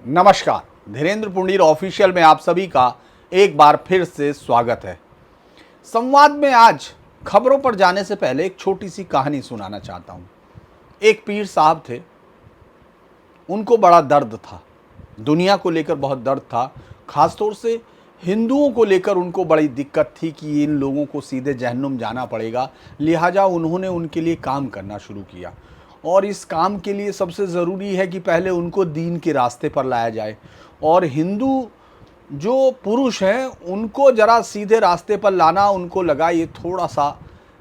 नमस्कार, धीरेन्द्र पुंडीर ऑफिशियल में आप सभी का एक बार फिर से स्वागत है। संवाद में आज खबरों पर जाने से पहले एक छोटी सी कहानी सुनाना चाहता हूं। एक पीर साहब थे, उनको बड़ा दर्द था, दुनिया को लेकर बहुत दर्द था, खासतौर से हिंदुओं को लेकर उनको बड़ी दिक्कत थी कि इन लोगों को सीधे जहन्नुम जाना पड़ेगा। लिहाजा उन्होंने उनके लिए काम करना शुरू किया और इस काम के लिए सबसे ज़रूरी है कि पहले उनको दीन के रास्ते पर लाया जाए और हिंदू जो पुरुष हैं उनको ज़रा सीधे रास्ते पर लाना उनको लगा ये थोड़ा सा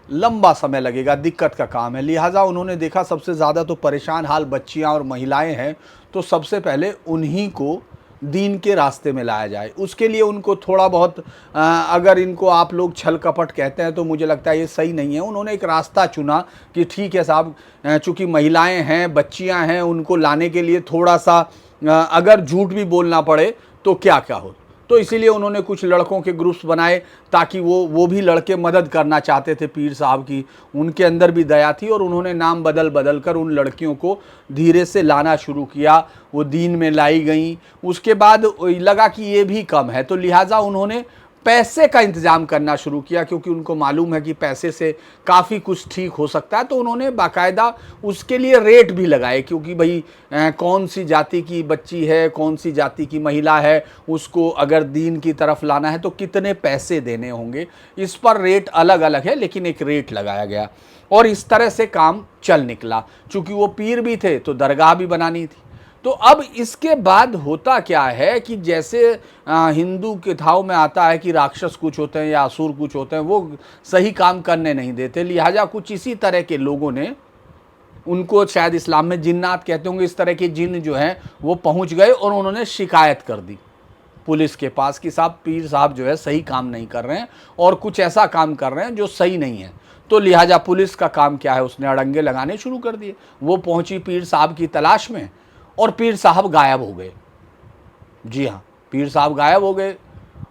लंबा समय लगेगा, दिक्कत का काम है। लिहाजा उन्होंने देखा सबसे ज़्यादा तो परेशान हाल बच्चियां और महिलाएं हैं, तो सबसे पहले उन्हीं को दीन के रास्ते में लाया जाए। उसके लिए उनको थोड़ा बहुत अगर इनको आप लोग छल कपट कहते हैं तो मुझे लगता है ये सही नहीं है। उन्होंने एक रास्ता चुना कि ठीक है साहब, चूँकि महिलाएं हैं, बच्चियां हैं, उनको लाने के लिए थोड़ा सा अगर झूठ भी बोलना पड़े तो क्या क्या हो। तो इसीलिए उन्होंने कुछ लड़कों के ग्रुप्स बनाए ताकि वो भी लड़के मदद करना चाहते थे पीर साहब की, उनके अंदर भी दया थी और उन्होंने नाम बदल बदल कर उन लड़कियों को धीरे से लाना शुरू किया। वो दीन में लाई गई। उसके बाद लगा कि ये भी कम है, तो लिहाजा उन्होंने पैसे का इंतज़ाम करना शुरू किया, क्योंकि उनको मालूम है कि पैसे से काफ़ी कुछ ठीक हो सकता है। तो उन्होंने बाकायदा उसके लिए रेट भी लगाए, क्योंकि भाई कौन सी जाति की बच्ची है, कौन सी जाति की महिला है, उसको अगर दीन की तरफ लाना है तो कितने पैसे देने होंगे, इस पर रेट अलग अलग है, लेकिन एक रेट लगाया गया और इस तरह से काम चल निकला। चूँकि वो पीर भी थे तो दरगाह भी बनानी थी। तो अब इसके बाद होता क्या है कि जैसे हिंदू कथाओं में आता है कि राक्षस कुछ होते हैं या असुर कुछ होते हैं, वो सही काम करने नहीं देते। लिहाजा कुछ इसी तरह के लोगों ने, उनको शायद इस्लाम में जिन्नात कहते होंगे, इस तरह के जिन जो हैं वो पहुंच गए और उन्होंने शिकायत कर दी पुलिस के पास कि साहब पीर साहब जो है सही काम नहीं कर रहे हैं और कुछ ऐसा काम कर रहे हैं जो सही नहीं है। तो लिहाजा पुलिस का काम क्या है, उसने अड़ंगे लगाने शुरू कर दिए। वो पहुंची पीर साहब की तलाश में और पीर साहब गायब हो गए। जी हाँ, पीर साहब गायब हो गए।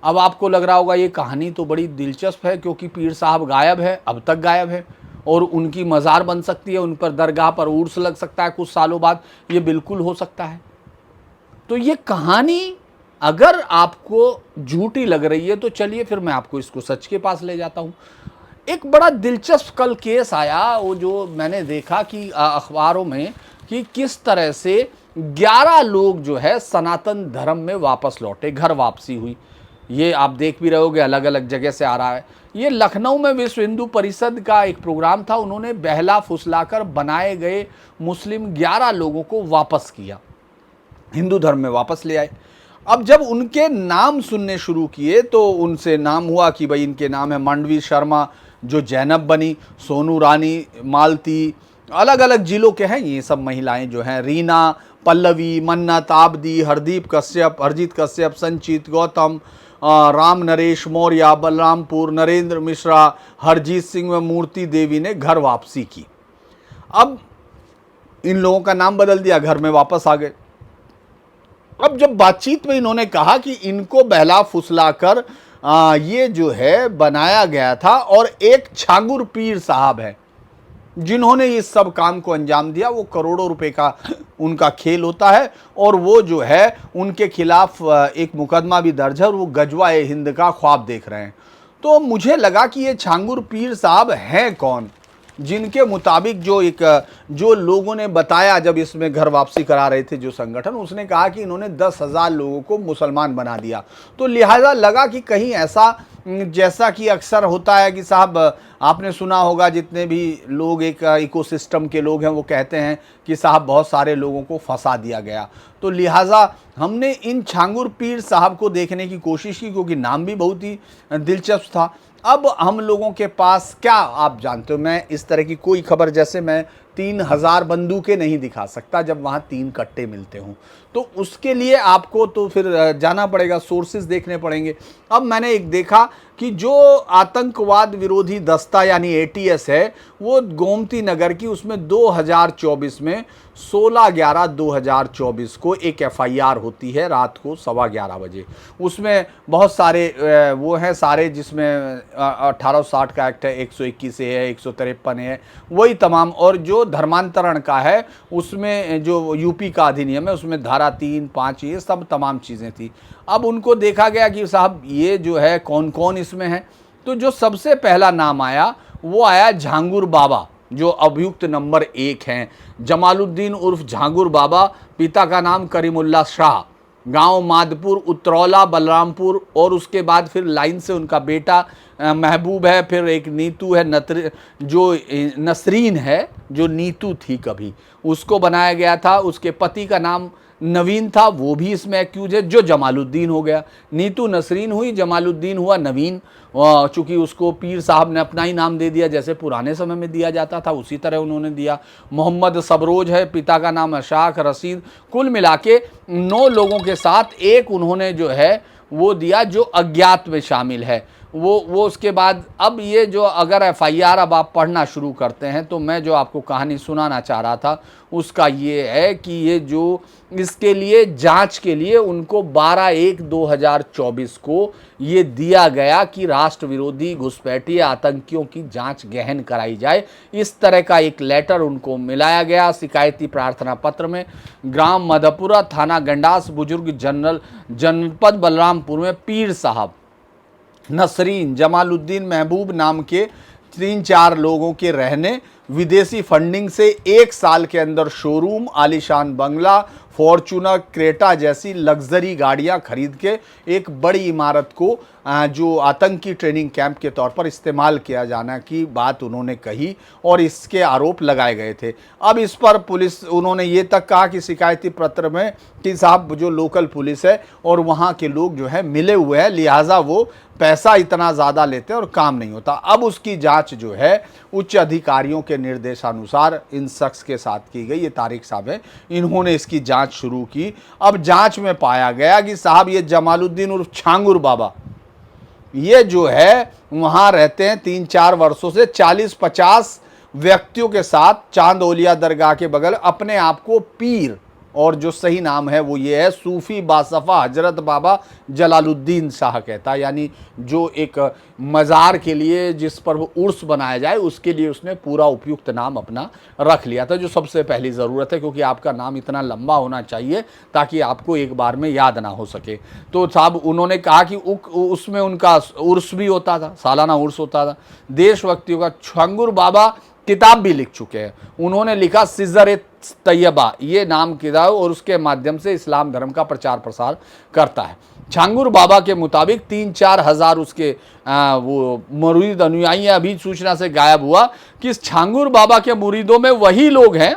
अब आपको लग रहा होगा ये कहानी तो बड़ी दिलचस्प है, क्योंकि पीर साहब गायब है, अब तक गायब है और उनकी मज़ार बन सकती है, उन पर दरगाह पर उर्स लग सकता है कुछ सालों बाद, ये बिल्कुल हो सकता है। तो ये कहानी अगर आपको झूठी लग रही है तो चलिए फिर मैं आपको इसको सच के पास ले जाता हूँ। एक बड़ा दिलचस्प कल केस आया, वो जो मैंने देखा कि अखबारों में कि किस तरह से 11 लोग जो है सनातन धर्म में वापस लौटे, घर वापसी हुई। ये आप देख भी रहे होगे, अलग अलग जगह से आ रहा है। ये लखनऊ में विश्व हिंदू परिषद का एक प्रोग्राम था, उन्होंने बहला फुसलाकर बनाए गए मुस्लिम 11 लोगों को वापस किया, हिंदू धर्म में वापस ले आए। अब जब उनके नाम सुनने शुरू किए तो उनसे नाम हुआ कि भाई इनके नाम है मांडवी शर्मा जो जैनब बनी, सोनू रानी मालती, अलग अलग जिलों के हैं ये सब महिलाएं जो हैं, रीना, पल्लवी, मन्नत, आबदी, हरदीप कश्यप, हरजीत कश्यप, संचित, गौतम, राम नरेश मौर्य, बलरामपुर, नरेंद्र मिश्रा, हरजीत सिंह व मूर्ति देवी ने घर वापसी की। अब इन लोगों का नाम बदल दिया, घर में वापस आ गए। अब जब बातचीत में इन्होंने कहा कि इनको बहला फुसला कर ये जो है बनाया गया था और एक छांगुर पीर साहब है जिन्होंने इस सब काम को अंजाम दिया, वो करोड़ों रुपए का उनका खेल होता है और वो जो है उनके खिलाफ एक मुकदमा भी दर्ज है और वो गजवा-ए हिंद का ख्वाब देख रहे हैं। तो मुझे लगा कि ये छांगुर पीर साहब हैं कौन, जिनके मुताबिक जो लोगों ने बताया जब इसमें घर वापसी करा रहे थे जो संगठन, उसने कहा कि इन्होंने 10,000 लोगों को मुसलमान बना दिया। तो लिहाजा लगा कि कहीं ऐसा, जैसा कि अक्सर होता है कि साहब आपने सुना होगा, जितने भी लोग एक इकोसिस्टम के लोग हैं वो कहते हैं कि साहब बहुत सारे लोगों को फंसा दिया गया। तो लिहाजा हमने इन छांगुर पीर साहब को देखने की कोशिश की, क्योंकि नाम भी बहुत ही दिलचस्प था। अब हम लोगों के पास क्या, आप जानते हो मैं इस तरह की कोई खबर, जैसे मैं 3000 बंदूकें नहीं दिखा सकता जब वहाँ 3 कट्टे मिलते हों, तो उसके लिए आपको तो फिर जाना पड़ेगा, सोर्सेज देखने पड़ेंगे। अब मैंने एक देखा कि जो आतंकवाद विरोधी दस्ता यानी एटीएस है, वो गोमती नगर की, उसमें 2024 में 16/11/2024 को एक एफआईआर होती है रात को 11:15 बजे। उसमें बहुत सारे वो हैं सारे, जिसमें 1860 का एक्ट है, 121 है, 153 है, वही तमाम। और जो जो धर्मांतरण का है उसमें जो यूपी का अधिनियम है उसमें धारा 3, 5 ये सब तमाम चीज़ें थी। अब उनको देखा गया कि साहब ये जो है कौन कौन इसमें है, तो जो सबसे पहला नाम आया वो आया झांगुर बाबा, जो अभियुक्त नंबर 1 हैं। जमालुद्दीन उर्फ झांगुर बाबा, पिता का नाम करीमुल्ला शाह, गांव मादपुर, उतरौला, बलरामपुर, और उसके बाद फिर लाइन से उनका बेटा महबूब है, फिर एक नीतू है, जो नसरीन है, जो नीतू थी कभी, उसको बनाया गया था। उसके पति का नाम नवीन था, वो भी इसमें एक्यूज है, जो जमालुद्दीन हो गया। नीतू नसरीन हुई, जमालुद्दीन हुआ नवीन, चूंकि उसको पीर साहब ने अपना ही नाम दे दिया, जैसे पुराने समय में दिया जाता था उसी तरह उन्होंने दिया। मोहम्मद सबरोज है, पिता का नाम अशाक रशीद। कुल मिला के 9 लोगों के साथ एक उन्होंने जो है वो दिया जो अज्ञात में शामिल है। वो उसके बाद अब ये जो अगर FIR अब आप पढ़ना शुरू करते हैं, तो मैं जो आपको कहानी सुनाना चाह रहा था उसका ये है कि ये जो इसके लिए जांच के लिए उनको 12/1/2024 को ये दिया गया कि राष्ट्र विरोधी घुसपैठी आतंकियों की जांच गहन कराई जाए। इस तरह का एक लेटर उनको मिलाया गया शिकायती प्रार्थना पत्र में। ग्राम मधपुरा, थाना गंडास, बुजुर्ग जनपद बलरामपुर में पीर साहब, नसरीन, जमालुद्दीन, महबूब नाम के 3-4 लोगों के रहने, विदेशी फंडिंग से 1 साल के अंदर शोरूम, आलीशान बंगला, फॉर्च्यूनर, क्रेटा जैसी लग्जरी गाड़ियां खरीद के एक बड़ी इमारत को जो आतंकी ट्रेनिंग कैंप के तौर पर इस्तेमाल किया जाना की बात उन्होंने कही और इसके आरोप लगाए गए थे। अब इस पर पुलिस, उन्होंने ये तक कहा कि शिकायती पत्र में कि साहब जो लोकल पुलिस है और वहाँ के लोग जो है मिले हुए हैं, लिहाजा वो पैसा इतना ज़्यादा लेते हैं और काम नहीं होता। अब उसकी जांच जो है उच्च अधिकारियों के निर्देशानुसार इन शख्स के साथ की गई। ये तारिक साहब है, इन्होंने इसकी जांच शुरू की। अब जांच में पाया गया कि साहब ये जमालुद्दीन उर्फ छांगुर बाबा, ये जो है वहाँ रहते हैं 3-4 वर्षों से 40-50 व्यक्तियों के साथ चांद ओलिया दरगाह के बगल। अपने आप को पीर, और जो सही नाम है वो ये है सूफी बासफा हजरत बाबा जलालुद्दीन शाह कहता है, यानी जो एक मज़ार के लिए जिस पर वो उर्स बनाया जाए उसके लिए उसने पूरा उपयुक्त नाम अपना रख लिया था, जो सबसे पहली ज़रूरत है, क्योंकि आपका नाम इतना लंबा होना चाहिए ताकि आपको एक बार में याद ना हो सके। तो साहब उन्होंने कहा कि उसमें उनका उर्स भी होता था, सालाना उर्स होता था। देशभक्तियों का छंगुर बाबा किताब भी लिख चुके हैं। उन्होंने लिखा सिजर तैयबा, ये नाम किताब, और उसके माध्यम से इस्लाम धर्म का प्रचार प्रसार करता है। छांगुर बाबा के मुताबिक 3-4 हज़ार उसके वो मुरीद अनुयायी। अभी सूचना से गायब हुआ कि इस छांगुर बाबा के मुरीदों में वही लोग हैं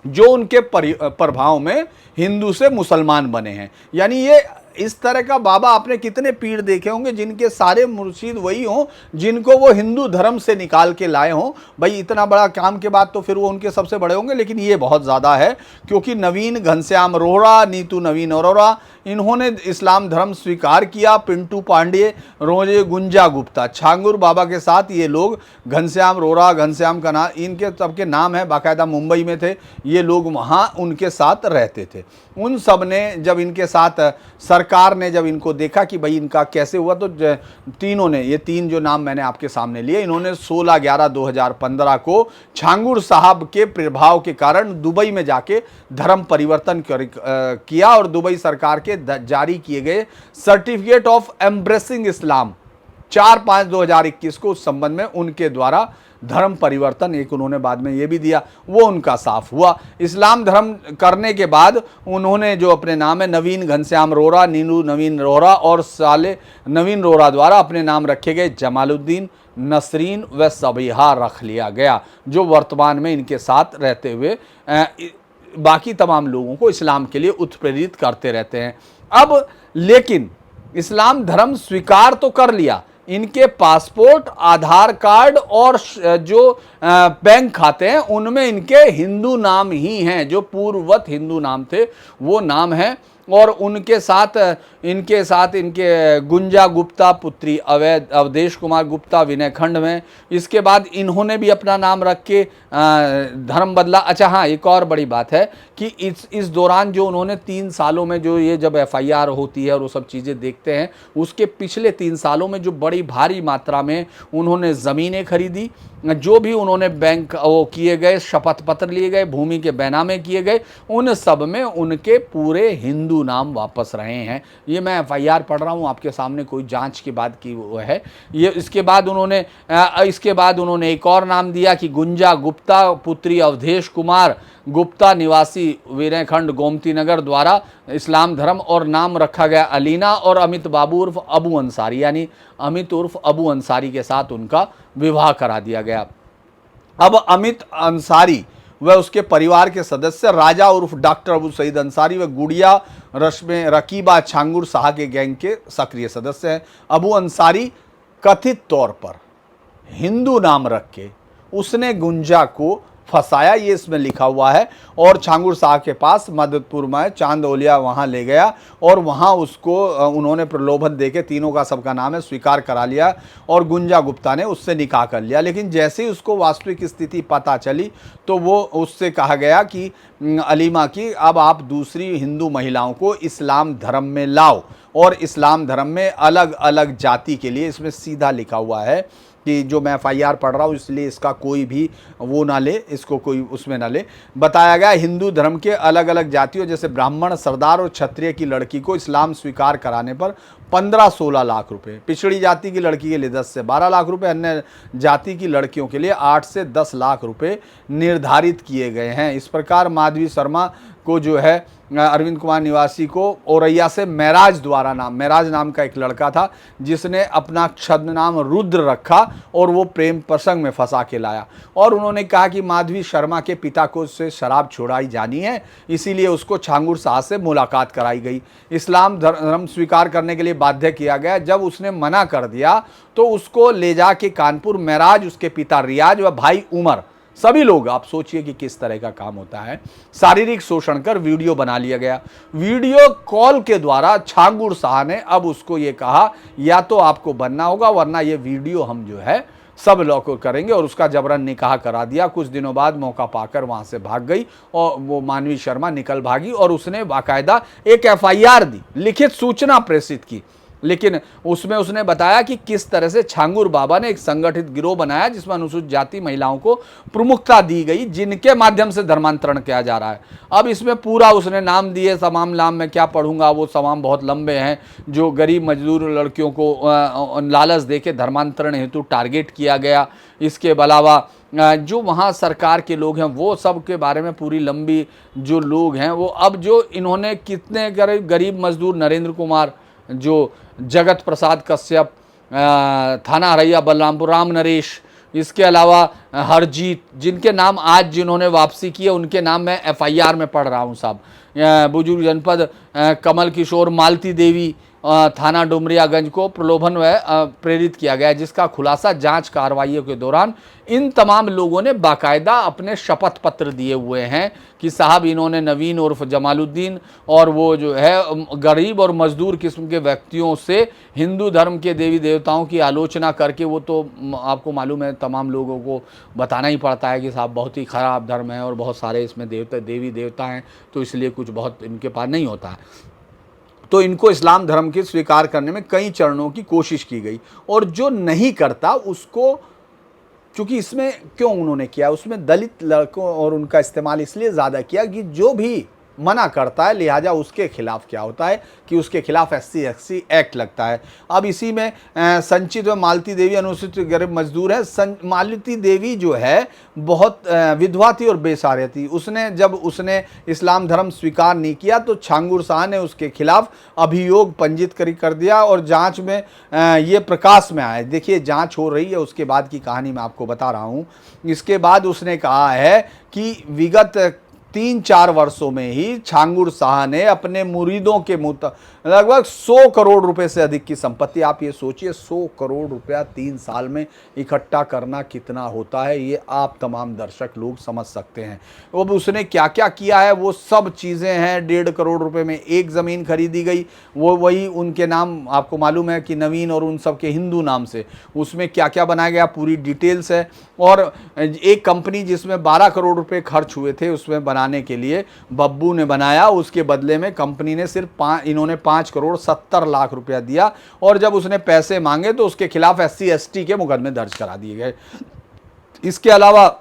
जो उनके प्रभाव में हिंदू से मुसलमान बने हैं। यानी ये इस तरह का बाबा आपने कितने पीर देखे होंगे जिनके सारे मुर्शिद वही हों जिनको वो हिंदू धर्म से निकाल के लाए हों। भाई इतना बड़ा काम के बाद तो फिर वो उनके सबसे बड़े होंगे, लेकिन ये बहुत ज़्यादा है क्योंकि नवीन घनश्याम रोहरा, नीतू नवीन अरोरा, इन्होंने इस्लाम धर्म स्वीकार किया। पिंटू पांडे, रोजे गुंजा गुप्ता, छांगुर बाबा के साथ ये लोग, घनश्याम रोहरा, घनश्याम का नाम, इनके सबके नाम है, बाकायदा मुंबई में थे ये लोग, वहाँ उनके साथ रहते थे। उन सब ने जब इनके साथ सरकार ने जब इनको देखा कि भाई इनका कैसे हुआ, तो तीनों ने, ये 3 जो नाम मैंने आपके सामने लिए, इन्होंने 16/11/2015 को छांगुर साहब के प्रभाव के कारण दुबई में जाके धर्म परिवर्तन किया और दुबई सरकार के जारी किए गए सर्टिफिकेट ऑफ एम्ब्रेसिंग इस्लाम 4/5/2021 को उस संबंध में उनके द्वारा धर्म परिवर्तन एक उन्होंने बाद में ये भी दिया, वो उनका साफ हुआ। इस्लाम धर्म करने के बाद उन्होंने जो अपने नाम है नवीन घनश्याम रोहरा, नीनू नवीन रोहरा और साले नवीन रोहरा द्वारा अपने नाम रखे गए जमालुद्दीन, नसरीन व सबिहा रख लिया गया, जो वर्तमान में इनके साथ रहते हुए बाकी तमाम लोगों को इस्लाम के लिए उत्प्रेरित करते रहते हैं। अब लेकिन इस्लाम धर्म स्वीकार तो कर लिया, इनके पासपोर्ट, आधार कार्ड और जो बैंक खाते हैं उनमें इनके हिंदू नाम ही हैं, जो पूर्ववत हिंदू नाम थे वो नाम हैं। और उनके साथ इनके गुंजा गुप्ता पुत्री अवधेश कुमार गुप्ता विनयखंड में। इसके बाद इन्होंने भी अपना नाम रख के धर्म बदला। अच्छा हाँ, एक और बड़ी बात है कि इस दौरान जो उन्होंने 3 सालों में जो ये जब FIR होती है और वो सब चीज़ें देखते हैं, उसके पिछले 3 सालों में जो बड़ी भारी मात्रा में उन्होंने ज़मीनें खरीदी जो भी उन्होंने बैंक वो किए गए, शपथ पत्र लिए गए, भूमि के बैनामे किए गए, उन सब में उनके पूरे हिंदू नाम वापस रहे हैं। ये मैं एफआईआर पढ़ रहा हूँ आपके सामने, कोई जांच के बाद की वो है ये। इसके बाद उन्होंने एक और नाम दिया कि गुंजा गुप्ता पुत्री अवधेश कुमार गुप्ता निवासी वीरेखंड गोमती नगर द्वारा इस्लाम धर्म, और नाम रखा गया अलीना, और अमित बाबू उर्फ अबू अंसारी, यानी अमित उर्फ अबू अंसारी के साथ उनका विवाह करा दिया गया। अब अमित अंसारी व उसके परिवार के सदस्य राजा उर्फ डॉक्टर अबू सईद अंसारी व गुड़िया रश्मे रकीबा छांगुर शाह के गैंग के सक्रिय सदस्य हैं। अबू अंसारी कथित तौर पर हिंदू नाम रख के उसने गुंजा को फंसाया, ये इसमें लिखा हुआ है, और छांगुर शाह के पास मददपुर में चांदोलिया वहां ले गया, और वहां उसको उन्होंने प्रलोभन देके, तीनों का सबका नाम है, स्वीकार करा लिया, और गुंजा गुप्ता ने उससे निकाह कर लिया। लेकिन जैसे ही उसको वास्तविक स्थिति पता चली तो वो उससे कहा गया कि अलीमा की अब आप दूसरी हिंदू महिलाओं को इस्लाम धर्म में लाओ, और इस्लाम धर्म में अलग अलग जाति के लिए, इसमें सीधा लिखा हुआ है कि जो मैं एफआईआर पढ़ रहा हूँ इसलिए इसका कोई भी वो ना ले, इसको कोई उसमें ना ले, बताया गया हिंदू धर्म के अलग अलग जातियों जैसे ब्राह्मण, सरदार और क्षत्रिय की लड़की को इस्लाम स्वीकार कराने पर 15-16 लाख रुपए, पिछड़ी जाति की लड़की के लिए 10 से 12 लाख रुपए, अन्य जाति की लड़कियों के लिए 8 से 10 लाख रुपए निर्धारित किए गए हैं। इस प्रकार माधवी शर्मा को जो है अरविंद कुमार निवासी को औरैया से महराज नाम का एक लड़का था जिसने अपना छद्म नाम रुद्र रखा, और वो प्रेम प्रसंग में फंसा के लाया, और उन्होंने कहा कि माधवी शर्मा के पिता को उससे शराब छुड़ाई जानी है, इसीलिए उसको छांगुर शाह से मुलाकात कराई गई, इस्लाम धर्म स्वीकार करने के लिए बाध्य किया गया। जब उसने मना कर दिया तो उसको ले जाके कानपुर महराज, उसके पिता रियाज व भाई उमर, सभी लोग, आप सोचिए कि किस तरह का काम होता है, शारीरिक शोषण कर वीडियो बना लिया गया। वीडियो कॉल के द्वारा छांगुर शाह ने अब उसको ये कहा या तो आपको बनना होगा वरना ये वीडियो हम जो है सब लोग करेंगे, और उसका जबरन निकाह करा दिया। कुछ दिनों बाद मौका पाकर वहां से भाग गई, और वो मानवी शर्मा निकल भागी, और उसने बाकायदा एक एफआईआर दी, लिखित सूचना प्रेषित की, लेकिन उसमें उसने बताया कि किस तरह से छांगुर बाबा ने एक संगठित गिरोह बनाया जिसमें अनुसूचित जाति महिलाओं को प्रमुखता दी गई, जिनके माध्यम से धर्मांतरण किया जा रहा है। अब इसमें पूरा उसने नाम दिए, तमाम नाम मैं क्या पढ़ूंगा, वो तमाम बहुत लंबे हैं, जो गरीब मजदूर लड़कियों को लालच देके धर्मांतरण हेतु टारगेट किया गया। इसके अलावा जो वहाँ सरकार के लोग हैं वो सब के बारे में पूरी लंबी जो लोग हैं वो, अब जो इन्होंने कितने गरीब मजदूर, नरेंद्र कुमार, जो जगत प्रसाद कश्यप, थाना हरैया बलरामपुर, राम नरेश, इसके अलावा हरजीत, जिनके नाम आज जिन्होंने वापसी की है उनके नाम मैं एफआईआर में पढ़ रहा हूँ साहब। बुजुर्ग जनपद कमल किशोर, मालती देवी, थाना डुमरियागंज को प्रलोभन व प्रेरित किया गया, जिसका खुलासा जांच कार्रवाइयों के दौरान इन तमाम लोगों ने बाकायदा अपने शपथ पत्र दिए हुए हैं कि साहब इन्होंने नवीन उर्फ जमालुद्दीन और वो जो है गरीब और मजदूर किस्म के व्यक्तियों से हिंदू धर्म के देवी देवताओं की आलोचना करके, वो तो आपको मालूम है तमाम लोगों को बताना ही पड़ता है कि साहब बहुत ही ख़राब धर्म है और बहुत सारे इसमें देवी देवता हैं, तो इसलिए कुछ बहुत इनके पास नहीं होता है। तो इनको इस्लाम धर्म के स्वीकार करने में कई चरणों की कोशिश की गई, और जो नहीं करता उसको, क्योंकि इसमें क्यों उन्होंने किया, उसमें दलित लड़कों और उनका इस्तेमाल इसलिए ज़्यादा किया कि जो भी मना करता है लिहाजा उसके खिलाफ क्या होता है कि उसके खिलाफ SC एक्ट लगता है। अब इसी में संचित व मालती देवी अनुसूचित गरीब मजदूर है। मालती देवी जो है बहुत विधवा थी और बेसहारा थी। जब उसने इस्लाम धर्म स्वीकार नहीं किया तो छांगुर शाह ने उसके खिलाफ अभियोग पंजीत कर दिया, और जांच में ये प्रकाश में आया। देखिए जांच हो रही है, उसके बाद की कहानी मैं आपको बता रहा हूँ। इसके बाद उसने कहा है कि विगत 3-4 वर्षों में ही छांगुर शाह ने अपने मुरीदों के लगभग 100 करोड़ रुपए से अधिक की संपत्ति, आप ये सोचिए 100 करोड़ रुपया 3 साल में इकट्ठा करना कितना होता है, ये आप तमाम दर्शक लोग समझ सकते हैं। अब उसने क्या क्या किया है वो सब चीज़ें हैं। 1.5 करोड़ रुपए में एक ज़मीन खरीदी गई, वो वही उनके नाम, आपको मालूम है कि नवीन और उन सब के हिंदू नाम से, उसमें क्या क्या बनाया गया पूरी डिटेल्स है। और एक कंपनी जिसमें 12 करोड़ रुपए खर्च हुए थे उसमें बनाने के लिए बब्बू ने बनाया, उसके बदले में कंपनी ने सिर्फ इन्होंने 5 करोड़ 70 लाख रुपया दिया, और जब उसने पैसे मांगे तो उसके खिलाफ SC ST के मुकदमे दर्ज करा दिए गए। इसके अलावा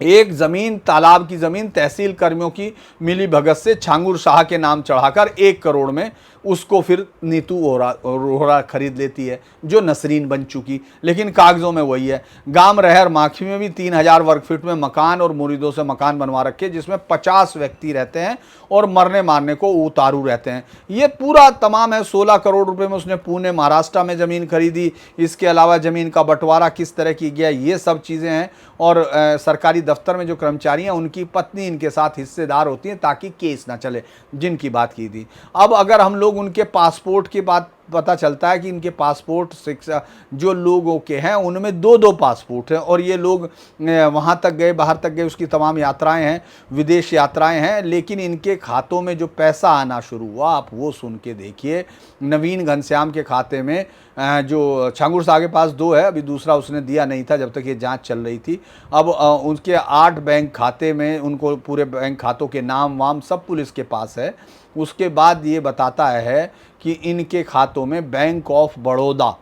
एक जमीन, तालाब की जमीन तहसील कर्मियों की मिली भगत से छांगुर शाह के नाम चढ़ाकर 1 करोड़ में उसको फिर नीतू ओहरा खरीद लेती है, जो नसरीन बन चुकी, लेकिन कागजों में वही है। गांव रहर माखी में भी 3000 वर्ग फीट में मकान और मुरीदों से मकान बनवा रखे, जिसमें 50 व्यक्ति रहते हैं और मरने मारने को उतारू रहते हैं। ये पूरा तमाम है। 16 करोड़ रुपए में उसने पुणे महाराष्ट्र में ज़मीन खरीदी। इसके अलावा ज़मीन का बंटवारा किस तरह की गया, ये सब चीज़ें हैं। और सरकारी दफ्तर में जो कर्मचारी हैं उनकी पत्नी इनके साथ हिस्सेदार होती हैं ताकि केस ना चले, जिनकी बात की थी। अब अगर हम लोग उनके पासपोर्ट की बात, पता चलता है कि इनके पासपोर्ट शिक्षा जो लोगों के हैं उनमें 2-2 पासपोर्ट हैं और ये लोग वहाँ तक गए, बाहर तक गए, उसकी तमाम यात्राएं हैं, विदेश यात्राएं हैं, लेकिन इनके खातों में जो पैसा आना शुरू हुआ, आप वो सुन के देखिए। नवीन घनश्याम के खाते में जो छांगुर शाह के पास 2 है, अभी दूसरा उसने दिया नहीं था जब तक ये जांच चल रही थी। अब उनके 8 बैंक खाते में, उनको पूरे बैंक खातों के नाम वाम सब पुलिस के पास है। उसके बाद ये बताता है कि इनके खातों में बैंक ऑफ बड़ौदा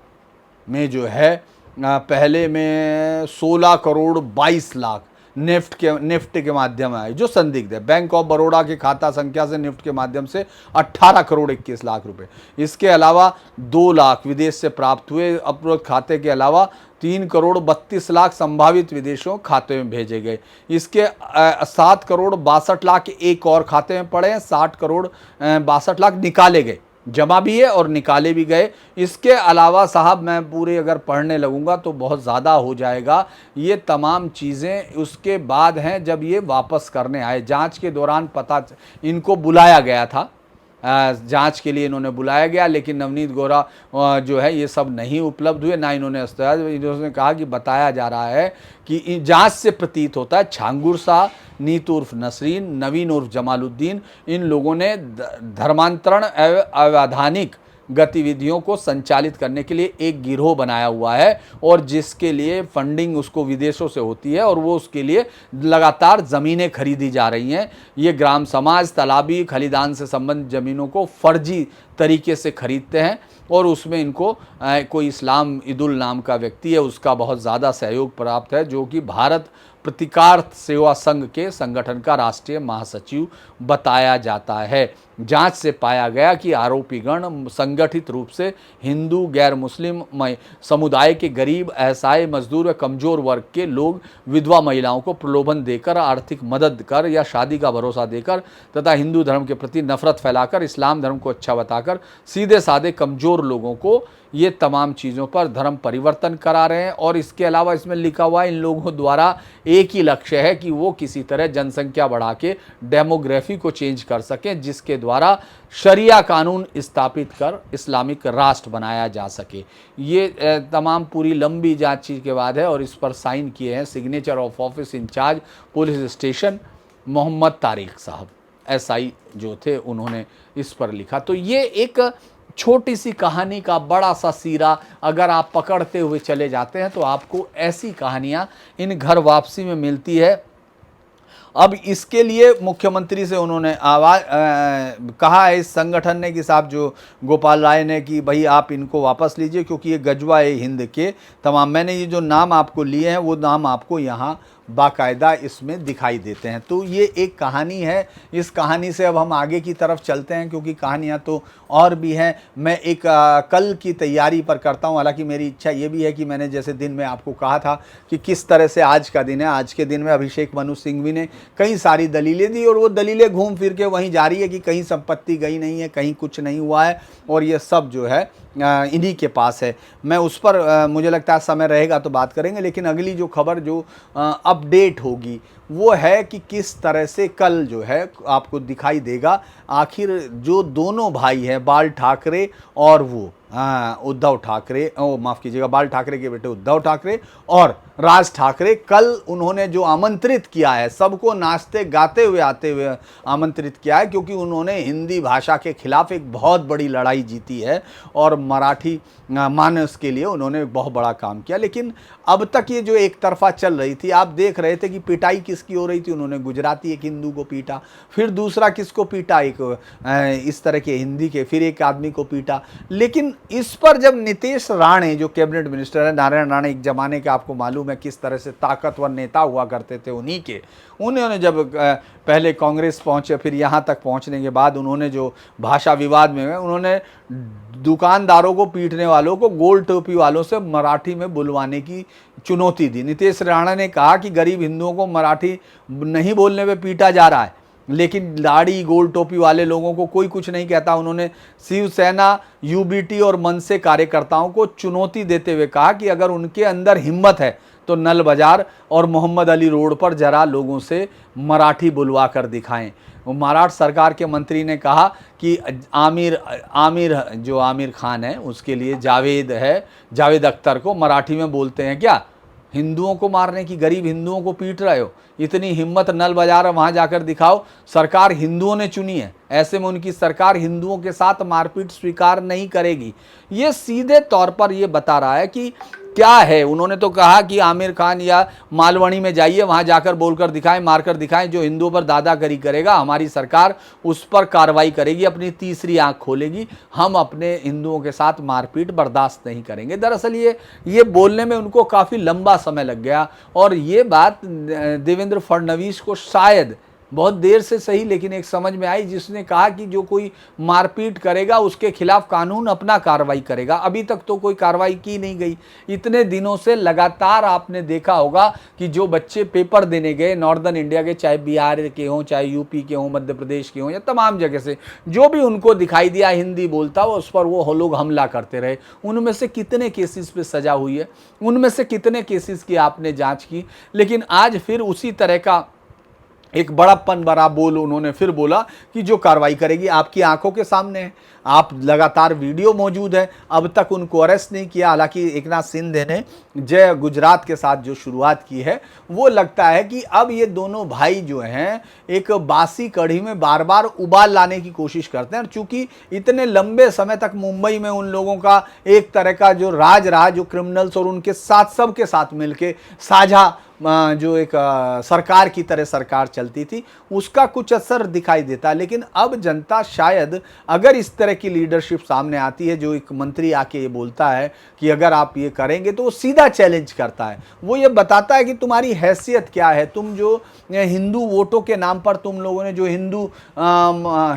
में जो है पहले में 16 करोड़ 22 लाख निफ्ट के माध्यम आए, जो संदिग्ध है। बैंक ऑफ बड़ौदा के खाता संख्या से निफ्ट के माध्यम से 18 करोड़ 21 लाख रुपए। इसके अलावा 2 लाख विदेश से प्राप्त हुए अपरोध खाते के अलावा 3 करोड़ 32 लाख संभावित विदेशों खाते में भेजे गए। इसके 7 करोड़ 62 लाख एक और खाते में पड़े हैं। 60 करोड़ 62 लाख निकाले गए, जमा भी है और निकाले भी गए। इसके अलावा साहब मैं पूरे अगर पढ़ने लगूंगा तो बहुत ज़्यादा हो जाएगा। ये तमाम चीज़ें उसके बाद हैं जब ये वापस करने आए। जांच के दौरान इनको बुलाया गया था, जांच के लिए इन्होंने बुलाया गया, लेकिन नवनीत गौरा जो है ये सब नहीं उपलब्ध हुए, ना इन्होंने इन्होंने कहा कि बताया जा रहा है कि जांच से प्रतीत होता है छांगुर शाह, नीतू उर्फ नसरीन, नवीन उर्फ जमालुद्दीन, इन लोगों ने धर्मांतरण अवैधानिक गतिविधियों को संचालित करने के लिए एक गिरोह बनाया हुआ है और जिसके लिए फंडिंग उसको विदेशों से होती है और वो उसके लिए लगातार ज़मीनें खरीदी जा रही हैं। ये ग्राम समाज तालाबी खलिदान से संबंधित ज़मीनों को फर्जी तरीके से खरीदते हैं और उसमें इनको कोई इस्लाम ईदुल नाम का व्यक्ति है, उसका बहुत ज़्यादा सहयोग प्राप्त है, जो कि भारत प्रतिकार सेवा संघ के संगठन का राष्ट्रीय महासचिव बताया जाता है। जांच से पाया गया कि आरोपीगण संगठित रूप से हिंदू, गैर मुस्लिम समुदाय के गरीब, असहाय, मजदूर व कमजोर वर्ग के लोग, विधवा महिलाओं को प्रलोभन देकर, आर्थिक मदद कर या शादी का भरोसा देकर तथा हिंदू धर्म के प्रति नफरत फैलाकर, इस्लाम धर्म को अच्छा बताकर सीधे साधे कमजोर लोगों को ये तमाम चीज़ों पर धर्म परिवर्तन करा रहे हैं। और इसके अलावा इसमें लिखा हुआ है इन लोगों द्वारा एक ही लक्ष्य है कि वो किसी तरह जनसंख्या बढ़ा के डेमोग्राफी को चेंज कर सकें, जिसके द्वारा शरिया कानून स्थापित कर इस्लामिक राष्ट्र बनाया जा सके। ये तमाम पूरी लंबी जांच के बाद है और इस पर साइन किए हैं signature of office in charge police station Mohammed Tariq साहब, SI जो थे, उन्होंने इस पर लिखा। तो ये एक छोटी सी कहानी का बड़ा सा सीरा अगर आप पकड़ते हुए चले जाते हैं तो आपको ऐसी कहानियां इन घर वापसी में मिलती है। अब इसके लिए मुख्यमंत्री से उन्होंने कहा है इस संगठन ने कि साहब जो गोपाल राय ने कि भाई आप इनको वापस लीजिए, क्योंकि ये गजवा है हिंद के तमाम, मैंने ये जो नाम आपको लिए हैं वो नाम आपको यहाँ बाकायदा इसमें दिखाई देते हैं। तो ये एक कहानी है। इस कहानी से अब हम आगे की तरफ चलते हैं, क्योंकि कहानियाँ तो और भी हैं। मैं एक कल की तैयारी पर करता हूँ, हालांकि मेरी इच्छा ये भी है कि मैंने जैसे दिन में आपको कहा था कि किस तरह से आज का दिन है, आज के दिन में अभिषेक मनु सिंघवी ने कई सारी दलीलें दी और वो दलीलें घूम फिर के वहीं जा रही है कि कहीं संपत्ति गई नहीं है, कहीं कुछ नहीं हुआ है और ये सब जो है इन्हीं के पास है। मैं उस पर मुझे लगता है समय रहेगा तो बात करेंगे, लेकिन अगली जो खबर जो अपडेट होगी वो है कि किस तरह से कल जो है आपको दिखाई देगा आखिर जो दोनों भाई हैं बाल ठाकरे और वो उद्धव ठाकरे, माफ़ कीजिएगा, बाल ठाकरे के बेटे उद्धव ठाकरे और राज ठाकरे, कल उन्होंने जो आमंत्रित किया है, सबको नाचते गाते हुए आते हुए आमंत्रित किया है, क्योंकि उन्होंने हिंदी भाषा के खिलाफ एक बहुत बड़ी लड़ाई जीती है और मराठी मानस के लिए उन्होंने बहुत बड़ा काम किया। लेकिन अब तक ये जो एक तरफा चल रही थी, आप देख रहे थे कि पिटाई किस किसकी हो रही थी, उन्होंने गुजराती एक हिंदू को पीटा, फिर दूसरा किसको पीटा, एक इस तरह के हिंदी के, फिर एक आदमी को पीटा। लेकिन इस पर जब नीतीश राणे जो कैबिनेट मिनिस्टर है, नारायण राणे एक जमाने के आपको मालूम है किस तरह से ताकतवर नेता हुआ करते थे उन्हीं के, उन्होंने जब पहले कांग्रेस पहुंचे, फिर यहाँ तक पहुंचने के बाद उन्होंने जो भाषा विवाद में उन्होंने दुकानदारों को पीटने वालों को गोल टोपी वालों से मराठी में बुलवाने की चुनौती दी। नीतीश राणे ने कहा कि गरीब हिंदुओं को मराठी नहीं बोलने पे पीटा जा रहा है, लेकिन दाढ़ी गोल टोपी वाले लोगों को कोई कुछ नहीं कहता। उन्होंने शिवसेना, यूबीटी और मनसे कार्यकर्ताओं को चुनौती देते हुए कहा कि अगर उनके अंदर हिम्मत है तो नल बाजार और मोहम्मद अली रोड पर जरा लोगों से मराठी बुलवा कर दिखाएं। महाराष्ट्र सरकार के मंत्री ने कहा कि आमिर खान है, उसके लिए जावेद अख्तर को मराठी में बोलते हैं क्या? हिंदुओं को मारने की, गरीब हिंदुओं को पीट रहे हो, इतनी हिम्मत, नल बाजार वहां जाकर दिखाओ। सरकार हिंदुओं ने चुनी है, ऐसे में उनकी सरकार हिंदुओं के साथ मारपीट स्वीकार नहीं करेगी। ये सीधे तौर पर ये बता रहा है कि क्या है। उन्होंने तो कहा कि आमिर खान या मालवणी में जाइए, वहां जाकर बोलकर दिखाएं, मारकर दिखाएं, जो हिंदुओं पर दादागिरी करेगा हमारी सरकार उस पर कार्रवाई करेगी, अपनी तीसरी आंख खोलेगी, हम अपने हिंदुओं के साथ मारपीट बर्दाश्त नहीं करेंगे। दरअसल ये बोलने में उनको काफ़ी लंबा समय लग गया और ये बात देवेंद्र फडणवीस को शायद बहुत देर से सही लेकिन एक समझ में आई, जिसने कहा कि जो कोई मारपीट करेगा उसके खिलाफ कानून अपना कार्रवाई करेगा। अभी तक तो कोई कार्रवाई की नहीं गई। इतने दिनों से लगातार आपने देखा होगा कि जो बच्चे पेपर देने गए नॉर्दर्न इंडिया के, चाहे बिहार के हों, चाहे यूपी के हों, मध्य प्रदेश के हों, या तमाम जगह से जो भी उनको दिखाई दिया हिंदी बोलता हो, उस पर वो लोग हमला करते रहे। उनमें से कितने केसेस पे सजा हुई है, उनमें से कितने केसेस की आपने जाँच की। लेकिन आज फिर उसी तरह का एक बड़प्पन भरा बोल उन्होंने फिर बोला कि जो कार्रवाई करेगी आपकी आंखों के सामने है, आप लगातार वीडियो मौजूद है। अब तक उनको अरेस्ट नहीं किया। हालांकि एकनाथ शिंदे ने जय गुजरात के साथ जो शुरुआत की है, वो लगता है कि अब ये दोनों भाई जो हैं एक बासी कढ़ी में बार बार उबाल लाने की कोशिश करते हैं। और चूंकि इतने लंबे समय तक मुंबई में उन लोगों का एक तरह का जो राज रहा, जो क्रिमिनल्स और उनके साथ सबके साथ मिलके साझा जो एक सरकार की तरह सरकार चलती थी, उसका कुछ असर दिखाई देता। लेकिन अब जनता शायद अगर इस तरह की लीडरशिप सामने आती है, जो एक मंत्री आके ये बोलता है कि अगर आप ये करेंगे, तो वो सीधा चैलेंज करता है। वो ये बताता है कि तुम्हारी हैसियत क्या है, तुम जो हिंदू वोटों के नाम पर तुम लोगों ने जो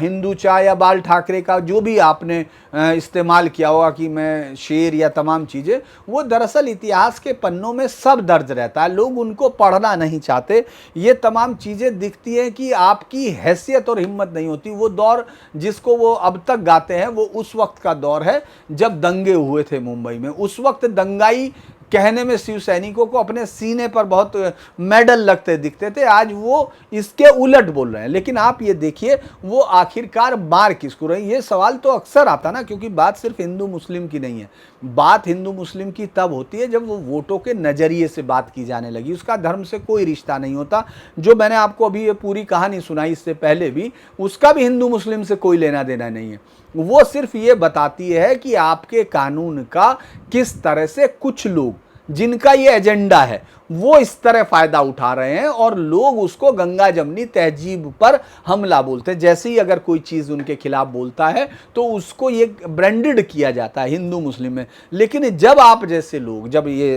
हिंदू चाय या बाल ठाकरे का जो भी आपने इस्तेमाल किया होगा कि मैं शेर या तमाम चीज़ें, वो दरअसल इतिहास के पन्नों में सब दर्ज रहता है। लोग उनको पढ़ना नहीं चाहते। ये तमाम चीज़ें दिखती हैं कि आपकी हैसियत और हिम्मत नहीं होती। वो दौर जिसको वो अब तक गाते हैं, वो उस वक्त का दौर है जब दंगे हुए थे मुंबई में। उस वक्त दंगाई कहने में शिव सैनिकों को अपने सीने पर बहुत मेडल लगते दिखते थे। आज वो इसके उलट बोल रहे हैं। लेकिन आप ये देखिए वो आखिरकार मार किसको रही। ये सवाल तो अक्सर आता ना, क्योंकि बात सिर्फ हिंदू मुस्लिम की नहीं है। बात हिंदू मुस्लिम की तब होती है जब वो वोटों के नज़रिए से बात की जाने लगी। उसका धर्म से कोई रिश्ता नहीं होता। जो मैंने आपको अभी ये पूरी कहानी सुनाई इससे पहले भी, उसका भी हिंदू मुस्लिम से कोई लेना देना नहीं है। वो सिर्फ ये बताती है कि आपके कानून का किस तरह से कुछ लोग जिनका ये एजेंडा है वो इस तरह फायदा उठा रहे हैं और लोग उसको गंगा जमनी तहजीब पर हमला बोलते हैं। जैसे ही अगर कोई चीज़ उनके खिलाफ बोलता है तो उसको ये ब्रांडेड किया जाता है हिंदू मुस्लिम में। लेकिन जब आप जैसे लोग, जब ये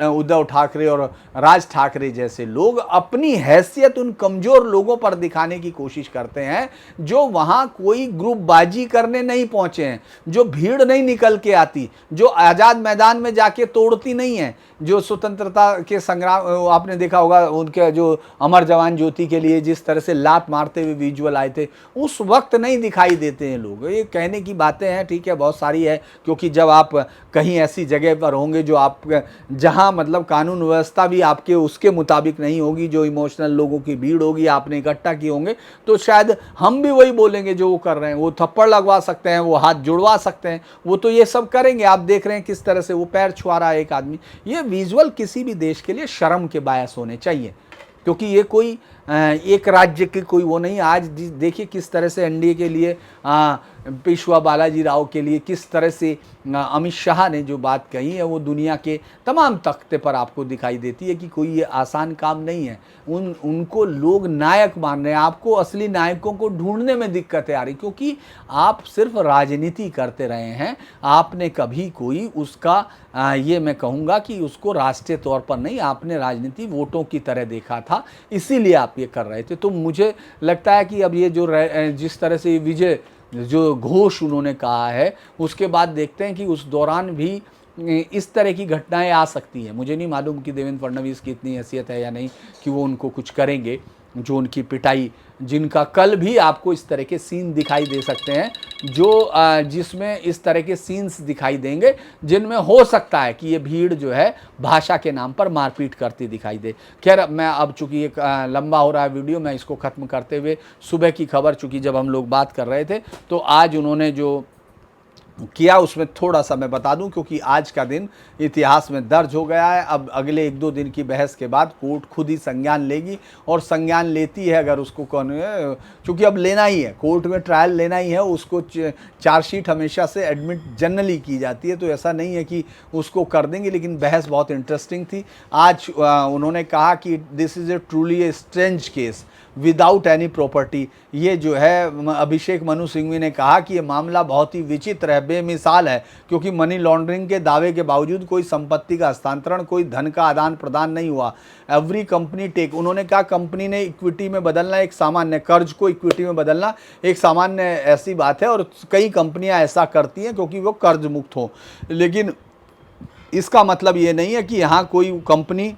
उद्धव ठाकरे और राज ठाकरे जैसे लोग अपनी हैसियत उन कमज़ोर लोगों पर दिखाने की कोशिश करते हैं, जो वहाँ कोई ग्रुपबाजी करने नहीं पहुँचे हैं, जो भीड़ नहीं निकल के आती, जो आज़ाद मैदान में जाके तोड़ती नहीं है, जो स्वतंत्रता के संग्राम आपने देखा होगा उनके जो अमर जवान ज्योति के लिए जिस तरह से लात मारते हुए विजुअल आए थे, उस वक्त नहीं दिखाई देते हैं लोग। ये कहने की बातें हैं, ठीक है, बहुत सारी है, क्योंकि जब आप कहीं ऐसी जगह पर होंगे जो आप जहां मतलब कानून व्यवस्था भी आपके उसके मुताबिक नहीं होगी, जो इमोशनल लोगों की भीड़ होगी आपने इकट्ठा की होंगे, तो शायद हम भी वही बोलेंगे जो वो कर रहे हैं। वो थप्पड़ लगवा सकते हैं, वो हाथ जुड़वा सकते हैं, वो तो ये सब करेंगे। आप देख रहे हैं किस तरह से वो पैर छुआ रहा है एक आदमी। ये विजुअल किसी भी देश के लिए शर्म के बायस होने चाहिए, क्योंकि ये कोई एक राज्य की कोई वो नहीं। आज देखिए किस तरह से एनडीए के लिए पेशवा बालाजी राव के लिए किस तरह से अमित शाह ने जो बात कही है वो दुनिया के तमाम तख्ते पर आपको दिखाई देती है कि कोई ये आसान काम नहीं है। उनको लोग नायक मान रहे हैं। आपको असली नायकों को ढूंढने में दिक्कतें आ रही, क्योंकि आप सिर्फ राजनीति करते रहे हैं। आपने कभी कोई उसका ये मैं कहूँगा कि उसको राष्ट्रीय तौर पर नहीं, आपने राजनीति वोटों की तरह देखा था, इसीलिए आप ये कर रहे थे। तो मुझे लगता है कि अब ये जो जिस तरह से विजय जो घोष उन्होंने कहा है, उसके बाद देखते हैं कि उस दौरान भी इस तरह की घटनाएं आ सकती हैं। मुझे नहीं मालूम कि देवेंद्र फडणवीस की इतनी हैसियत है या नहीं कि वो उनको कुछ करेंगे। जो उनकी पिटाई, जिनका कल भी आपको इस तरह के सीन दिखाई दे सकते हैं, जो जिसमें इस तरह के सीन्स दिखाई देंगे जिनमें हो सकता है कि ये भीड़ जो है भाषा के नाम पर मारपीट करती दिखाई दे। खैर, मैं अब चूंकि एक लंबा हो रहा है वीडियो, मैं इसको ख़त्म करते हुए सुबह की खबर, चूंकि जब हम लोग बात कर रहे थे तो आज उन्होंने जो किया उसमें थोड़ा सा मैं बता दूं, क्योंकि आज का दिन इतिहास में दर्ज हो गया है। अब अगले 1-2 दिन की बहस के बाद कोर्ट खुद ही संज्ञान लेगी, और संज्ञान लेती है अगर उसको चूँकि अब लेना ही है, कोर्ट में ट्रायल लेना ही है, उसको चार्जशीट हमेशा से एडमिट जनरली की जाती है, तो ऐसा नहीं है कि उसको कर देंगे। लेकिन बहस बहुत इंटरेस्टिंग थी। आज उन्होंने कहा कि this is a truly a strange case without any property. ये जो है अभिषेक मनु सिंघवी ने कहा कि ये मामला बहुत ही विचित्र है, बेमिसाल है, क्योंकि मनी लॉन्ड्रिंग के दावे के बावजूद कोई संपत्ति का हस्तांतरण, कोई धन का आदान प्रदान नहीं हुआ। एवरी कंपनी टेक, उन्होंने कहा कंपनी ने इक्विटी में बदलना एक सामान्य, कर्ज को इक्विटी में बदलना एक सामान्य ऐसी बात है, और कई कंपनियां ऐसा करती हैं क्योंकि वो कर्ज मुक्त हो। लेकिन इसका मतलब ये नहीं है कि यहाँ कोई कंपनी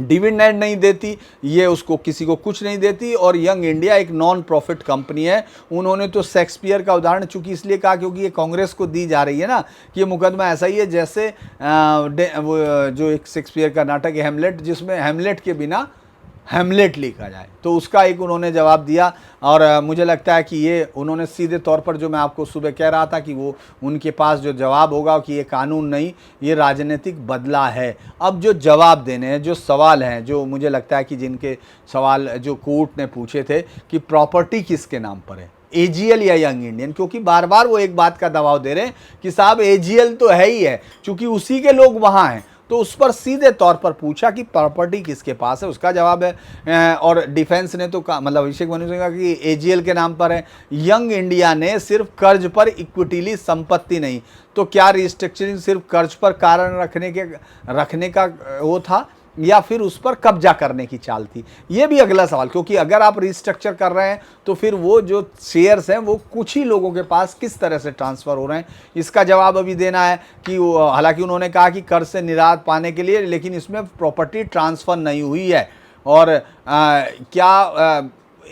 डिविडेंड नहीं देती, ये उसको किसी को कुछ नहीं देती। और यंग इंडिया एक नॉन प्रॉफिट कंपनी है। उन्होंने तो शेक्सपियर का उदाहरण चूंकि इसलिए कहा क्योंकि ये कांग्रेस को दी जा रही है ना, कि ये मुकदमा ऐसा ही है जैसे जो एक शेक्सपियर का नाटक है हेमलेट, जिसमें हेमलेट के बिना हेमलेट लिखा जाए, तो उसका एक उन्होंने जवाब दिया। और मुझे लगता है कि ये उन्होंने सीधे तौर पर, जो मैं आपको सुबह कह रहा था कि वो उनके पास जो जवाब होगा कि ये कानून नहीं, ये राजनीतिक बदला है। अब जो जवाब देने हैं, जो सवाल हैं, जो मुझे लगता है कि जिनके सवाल जो कोर्ट ने पूछे थे कि प्रॉपर्टी किसके नाम पर है, एजीएल या यंग इंडियन, क्योंकि बार बार वो एक बात का दबाव दे रहे हैं कि साहब एजीएल तो है ही है, चूंकि उसी के लोग वहाँ हैं। तो उस पर सीधे तौर पर पूछा कि प्रॉपर्टी किसके पास है, उसका जवाब है। और डिफेंस ने तो मतलब अभिषेक मनु सिंह का कि एजीएल के नाम पर है। यंग इंडिया ने सिर्फ कर्ज पर इक्विटी ली, संपत्ति नहीं। तो क्या रिस्ट्रक्चरिंग सिर्फ कर्ज पर कारण रखने का वो था, या फिर उस पर कब्जा करने की चाल थी? ये भी अगला सवाल, क्योंकि अगर आप रिस्ट्रक्चर कर रहे हैं तो फिर वो जो शेयर्स हैं वो कुछ ही लोगों के पास किस तरह से ट्रांसफ़र हो रहे हैं, इसका जवाब अभी देना है। कि हालांकि उन्होंने कहा कि कर्ज से निराहत पाने के लिए, लेकिन इसमें प्रॉपर्टी ट्रांसफ़र नहीं हुई है। और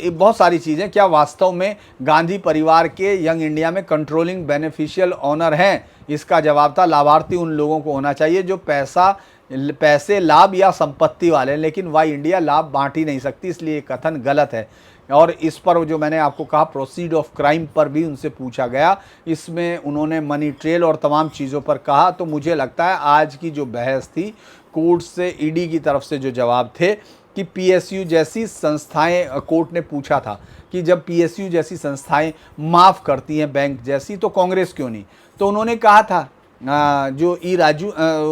बहुत सारी चीज़ें, क्या वास्तव में गांधी परिवार के यंग इंडिया में कंट्रोलिंग बेनिफिशियल ऑनर हैं? इसका जवाब था लाभार्थी उन लोगों को होना चाहिए जो पैसे, लाभ या संपत्ति वाले हैं, लेकिन वाई इंडिया लाभ बांट ही नहीं सकती, इसलिए कथन गलत है। और इस पर जो मैंने आपको कहा प्रोसीड ऑफ क्राइम पर भी उनसे पूछा गया, इसमें उन्होंने मनी ट्रेल और तमाम चीज़ों पर कहा। तो मुझे लगता है आज की जो बहस थी, कोर्ट से ईडी की तरफ से जो जवाब थे कि पीएसयू जैसी संस्थाएं, कोर्ट ने पूछा था कि जब पीएसयू जैसी संस्थाएं माफ़ करती हैं बैंक जैसी, तो कांग्रेस क्यों नहीं? तो उन्होंने कहा था, जो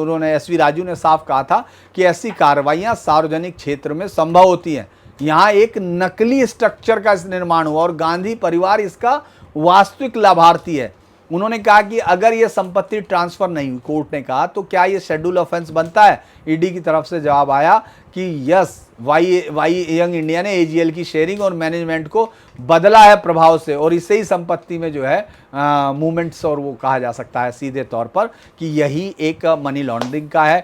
उन्होंने एसवी राजू ने साफ कहा था कि ऐसी कार्रवाइयाँ सार्वजनिक क्षेत्र में संभव होती हैं। यहाँ एक नकली स्ट्रक्चर का निर्माण हुआ और गांधी परिवार इसका वास्तविक लाभार्थी है। उन्होंने कहा कि अगर ये संपत्ति ट्रांसफर नहीं हुई, कोर्ट ने कहा, तो क्या ये शेड्यूल ऑफेंस बनता है? ईडी की तरफ से जवाब आया कि यस, वाई यंग इंडिया ने एजीएल की शेयरिंग और मैनेजमेंट को बदला है प्रभाव से, और इससे ही संपत्ति में जो है मूवमेंट्स, और वो कहा जा सकता है सीधे तौर पर कि यही एक मनी लॉन्ड्रिंग का है।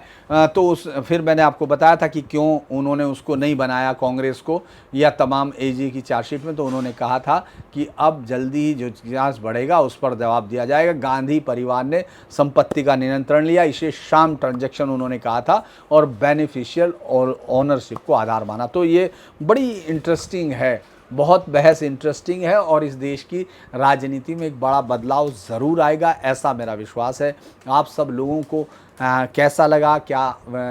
तो फिर मैंने आपको बताया था कि क्यों उन्होंने उसको नहीं बनाया कांग्रेस को या तमाम एजी की चार्जशीट में। तो उन्होंने कहा था कि अब जल्दी ही जो जांच बढ़ेगा उस पर जवाब दिया जाएगा। गांधी परिवार ने संपत्ति का नियंत्रण लिया, इसे शाम ट्रांजैक्शन उन्होंने कहा था, और बेनिफिशियल और ऑनरशिप को आधार माना। तो ये बड़ी इंटरेस्टिंग है। बहुत बहस इंटरेस्टिंग है और इस देश की राजनीति में एक बड़ा बदलाव ज़रूर आएगा, ऐसा मेरा विश्वास है। आप सब लोगों को कैसा लगा, क्या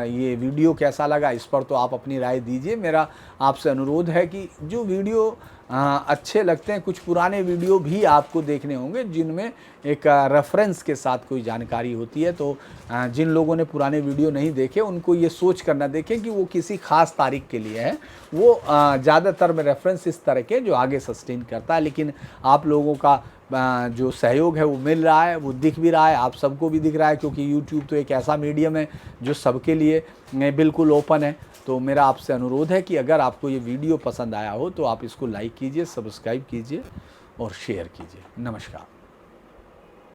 ये वीडियो कैसा लगा, इस पर तो आप अपनी राय दीजिए। मेरा आपसे अनुरोध है कि जो वीडियो अच्छे लगते हैं, कुछ पुराने वीडियो भी आपको देखने होंगे जिनमें एक रेफरेंस के साथ कोई जानकारी होती है। तो जिन लोगों ने पुराने वीडियो नहीं देखे उनको ये सोच कर ना देखें कि वो किसी ख़ास तारीख के लिए है। वो ज़्यादातर में रेफरेंस इस तरह के जो आगे सस्टेन करता है, लेकिन आप लोगों का जो सहयोग है वो मिल रहा है, वो दिख भी रहा है, आप सबको भी दिख रहा है, क्योंकि यूट्यूब तो एक ऐसा मीडियम है जो सबके लिए बिल्कुल ओपन है। तो मेरा आपसे अनुरोध है कि अगर आपको ये वीडियो पसंद आया हो तो आप इसको लाइक कीजिए, सब्सक्राइब कीजिए और शेयर कीजिए। नमस्कार।